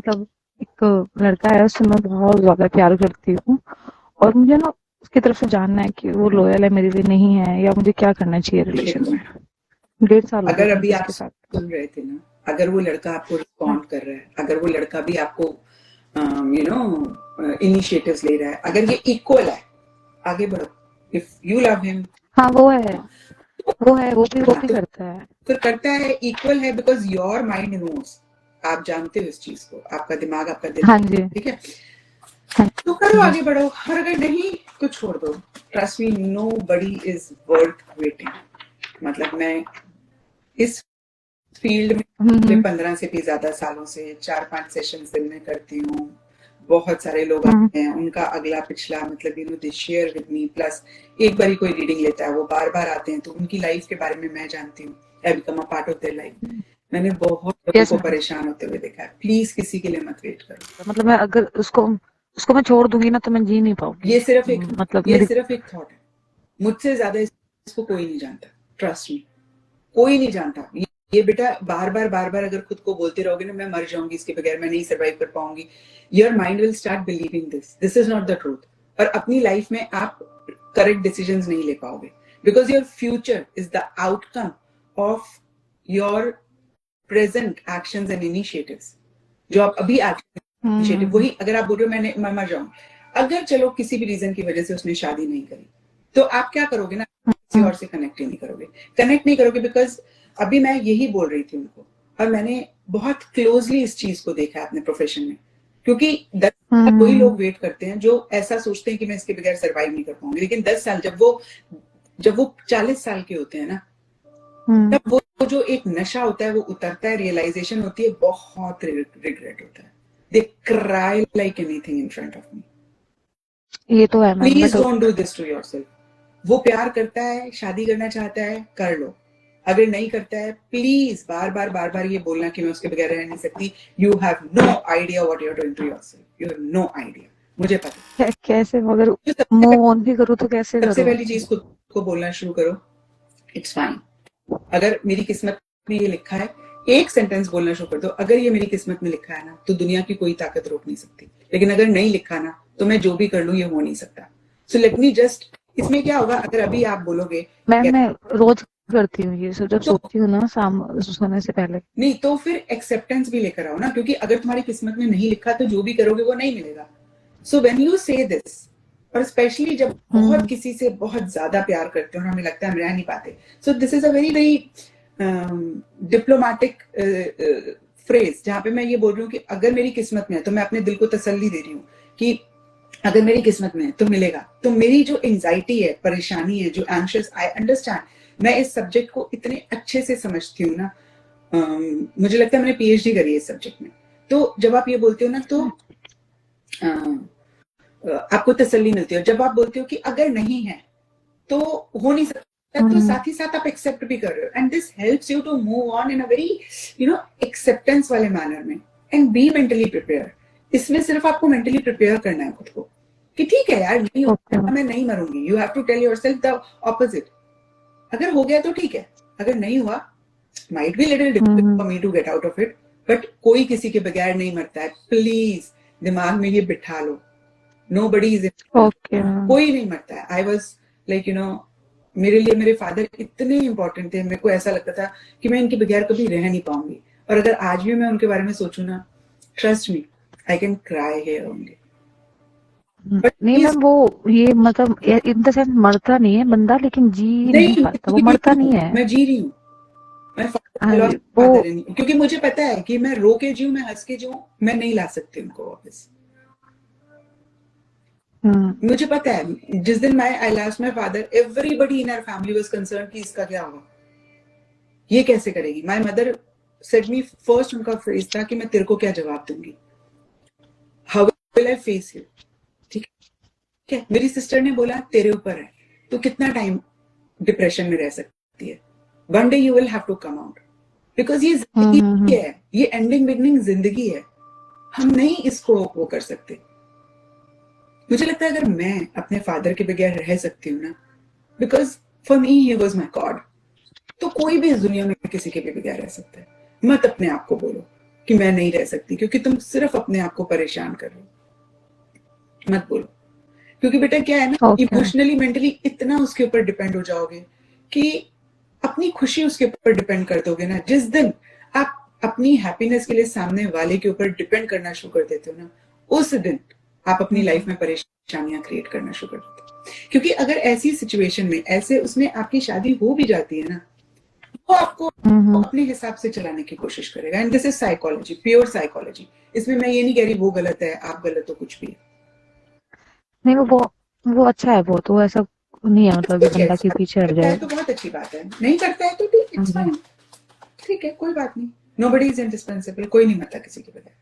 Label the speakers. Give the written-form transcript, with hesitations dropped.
Speaker 1: मतलब एक लड़का है, उससे मैं बहुत ज्यादा प्यार करती हूँ, और मुझे ना उसकी तरफ से जानना है कि वो लॉयल है मेरे लिए नहीं है, या मुझे क्या करना चाहिए रिलेशन में। 1.5 साल हो गए
Speaker 2: अगर अभी
Speaker 1: मुझे
Speaker 2: आप
Speaker 1: उसके साथ।
Speaker 2: सुन रहे थे ना, अगर वो लड़का आपको रिस्पॉन्ड कर रहा है, अगर वो लड़का भी आपको इनिशिएटिव्स ले रहा है, अगर ये इक्वल है, आगे बढ़ो। इफ यू लव हिम,
Speaker 1: हाँ वो भी
Speaker 2: तो
Speaker 1: करता है।
Speaker 2: फिर करता है, इक्वल है, बिकॉज योर माइंड नोज, आप जानते हो इस चीज को, आपका दिमाग, आपका दिल,
Speaker 1: हाँ जी।
Speaker 2: ठीक है,
Speaker 1: हाँ
Speaker 2: तो करो,
Speaker 1: जी।
Speaker 2: आगे बढ़ो। और अगर नहीं तो छोड़ दो। Trust me, nobody is worth waiting. मतलब मैं इस फील्ड में पिछले
Speaker 1: हम्म
Speaker 2: 15 से भी ज्यादा सालों से 4-5 सेशंस दिन में करती हूँ। बहुत सारे लोग
Speaker 1: हम्म
Speaker 2: आते हैं, उनका अगला पिछला, मतलब दे शेयर विद मी, प्लस एक बार कोई रीडिंग लेता है, वो बार बार आते हैं, तो उनकी लाइफ के बारे में मैं जानती हूँ। I become a part of their life. मैंने बहुत लोगों
Speaker 1: यस
Speaker 2: को
Speaker 1: मैम।
Speaker 2: परेशान होते हुए देखा है। प्लीज किसी के लिए मत वेट करो।
Speaker 1: मतलब मैं अगर उसको उसको मैं छोड़ दूंगी ना तो मैं जी नहीं पाऊंगी। मतलब
Speaker 2: ये
Speaker 1: मेरी।
Speaker 2: सिर्फ एक थॉट है। मुझसे ज्यादा इसको कोई नहीं जानता। ट्रस्ट मी, कोई नहीं जानता। ये बेटा बार बार अगर खुद को बोलते रहोगे ना, मैं मर जाऊंगी इसके बगैर, मैं नहीं सर्वाइव कर पाऊंगी, your mind will start believing this is not the truth. और अपनी लाइफ में आप करेक्ट डिसीजंस नहीं ले पाओगे, because your future is the outcome of your present actions and initiatives. जो आप अभी इनिशिएटिव,
Speaker 1: हम्म
Speaker 2: वही अगर आप बोल रहे हो मैं मर जाऊं, अगर चलो किसी भी रीजन की वजह से उसने शादी नहीं करी, तो आप क्या करोगे ना, किसी और से कनेक्ट ही नहीं करोगे। कनेक्ट नहीं करोगे बिकॉज अभी मैं यही बोल रही थी उनको, और मैंने बहुत क्लोजली इस चीज को देखा है अपने प्रोफेशन में। क्योंकि 10 साल वही लोग वेट करते हैं जो ऐसा सोचते हैं कि मैं इसके बगैर सर्वाइव नहीं कर पाऊंगी, लेकिन 10 साल जब वो 40 साल के होते हैं ना,
Speaker 1: हम्म
Speaker 2: तब वो जो एक नशा होता है वो उतरता है, रियलाइजेशन होती है, बहुत रिग्रेट होता है। They cry like anything in front of me.
Speaker 1: ये तो है मैम। मैं
Speaker 2: प्लीज
Speaker 1: तो
Speaker 2: don't do this to yourself. वो प्यार करता है, शादी करना चाहता है, कर लो। अगर नहीं करता है, प्लीज बार बार ये बोलना कि मैं उसके बगैर रह नहीं सकती। You have no idea what you are doing to yourself. You have no idea. मुझे पता
Speaker 1: कैसे मगर
Speaker 2: है।
Speaker 1: मूव ऑन भी करूँ तो कैसे
Speaker 2: सबसे
Speaker 1: करूँ?
Speaker 2: पहली चीज खुद को बोलना शुरू करो, इट्स फाइन। अगर मेरी किस्मत में ये लिखा है, एक सेंटेंस बोलना शुरू कर दो, अगर ये मेरी किस्मत में लिखा है ना, तो दुनिया की कोई ताकत रोक नहीं सकती। लेकिन अगर नहीं लिखा ना, तो मैं जो भी कर लूं ये हो नहीं सकता। सो लेट मी जस्ट, इसमें क्या होगा अगर अभी आप बोलोगे
Speaker 1: मैम मैं रोज करती हूँ ये सब, जब
Speaker 2: तो
Speaker 1: सोती हूँ ना शाम सोने से पहले।
Speaker 2: नहीं, तो फिर एक्सेप्टेंस भी लेकर आओ ना, क्योंकि अगर तुम्हारी किस्मत में नहीं लिखा तो जो भी करोगे वो नहीं मिलेगा। सो व्हेन यू से दिस, और स्पेशली जब बहुत
Speaker 1: हम्म
Speaker 2: किसी से बहुत ज्यादा प्यार करते हो और हमें लगता है हम रह नहीं पाते, so this is a very very diplomatic phrase, जहां पे मैं ये बोल रही हूँ कि अगर मेरी किस्मत में है, तो मैं अपने दिल को तसल्ली दे रही हूँ कि अगर मेरी किस्मत में है तो मिलेगा। तो मेरी जो एंजाइटी है, परेशानी है, जो एंशियस, आई अंडरस्टैंड। मैं इस सब्जेक्ट को इतने अच्छे से समझती हूँ ना, मुझे लगता है मैंने पीएचडी करी है इस सब्जेक्ट में। तो जब आप ये बोलते हो ना, तो आपको तसल्ली मिलती है। जब आप बोलते हो कि अगर नहीं है तो हो नहीं सकता, तो
Speaker 1: हम्म
Speaker 2: साथ ही साथ आप एक्सेप्ट भी कर रहे हो, and this helps you to move on in a very acceptance वाले मैनर में, एंड बी मेंटली प्रिपेयर। इसमें सिर्फ आपको मेंटली प्रिपेयर करना है खुद को कि ठीक है यार, नहीं
Speaker 1: ओके
Speaker 2: होगा, मैं नहीं मरूंगी। You have to tell yourself the opposite. अगर हो गया तो ठीक है, अगर नहीं हुआ, might be little difficult
Speaker 1: hmm
Speaker 2: for me to get out of it, but कोई किसी के बगैर नहीं मरता है। प्लीज दिमाग में ये बिठा लो, nobody is immortal।
Speaker 1: Okay ma'am.
Speaker 2: कोई नहीं मरता है। आई वॉज लाइक मेरे लिए मेरे फादर इतने इंपॉर्टेंट थे, मेरे को ऐसा लगता था कि मैं इनके बगैर कभी रह नहीं पाऊंगी। और अगर आज भी मैं उनके बारे में सोचूं ना, trust me, I can cry here only. But
Speaker 1: नहीं मैम वो ये मतलब इन द सेंस मरता नहीं है बंदा, लेकिन जी नहीं
Speaker 2: नहीं,
Speaker 1: पाता, वो मरता नहीं है।
Speaker 2: मैं जी रही हूँ। मैं
Speaker 1: हाँ जी वो।
Speaker 2: फादर नहीं, क्योंकि मुझे पता है कि मैं रो के जीऊं, मैं हंस के जीऊं, मैं नहीं ला सकती उनको वापस।
Speaker 1: हम्म
Speaker 2: मुझे पता है जिस दिन मैं I lost my father, everybody in our family was concern कि इसका क्या होगा, ये कैसे करेगी। My mother said me first, उनका फ्रेज था कि मैं तेरे को क्या जवाब दूंगी, how will I face you. ठीक है, मेरी सिस्टर ने बोला तेरे ऊपर है, तो कितना टाइम डिप्रेशन में रह सकती है। One day you will have to come out, because ये जिंदगी
Speaker 1: हम्म
Speaker 2: है, ये एंडिंग बिगनिंग जिंदगी है। हम नहीं इसको वो कर सकते। मुझे लगता है अगर मैं अपने फादर के बगैर रह सकती हूँ ना, because for me he was my God, तो कोई भी इस दुनिया में किसी के भी बगैर रह सकता है। मत अपने आप को बोलो, कि मैं नहीं रह सकती, क्योंकि तुम सिर्फ अपने आप को परेशान कर रहे हो। मत बोलो, क्योंकि बेटा क्या है ना,
Speaker 1: ओके।
Speaker 2: इमोशनली मेंटली इतना उसके ऊपर डिपेंड हो जाओगे कि अपनी खुशी उसके ऊपर डिपेंड कर दोगे ना। जिस दिन आप अपनी हैप्पीनेस के लिए सामने वाले के ऊपर डिपेंड करना शुरू कर देते हो ना, उस दिन आप अपनी लाइफ में परेशानियां क्रिएट करना शुरू कर देते हो। क्योंकि अगर ऐसी सिचुएशन में ऐसे उसमें आपकी शादी हो भी जाती है ना, वो आपको अपने हिसाब से चलाने की कोशिश करेगा। And this is psychology, pure psychology. इसमें मैं ये नहीं कह रही वो गलत है, आप गलत हो, कुछ भी।
Speaker 1: नहीं, वो अच्छा है, वो तो ऐसा नहीं है मतलब कि
Speaker 2: ठीक है,
Speaker 1: बंदा के पीछे हट
Speaker 2: करता है
Speaker 1: जाए।
Speaker 2: तो बहुत अच्छी बात है, नहीं करता है तो ठीक, इट्स फाइन, ठीक है, कोई बात नहीं। नोबडी इज इंडिस्पेंसिबल, कोई नहीं मरता किसी के बगैर।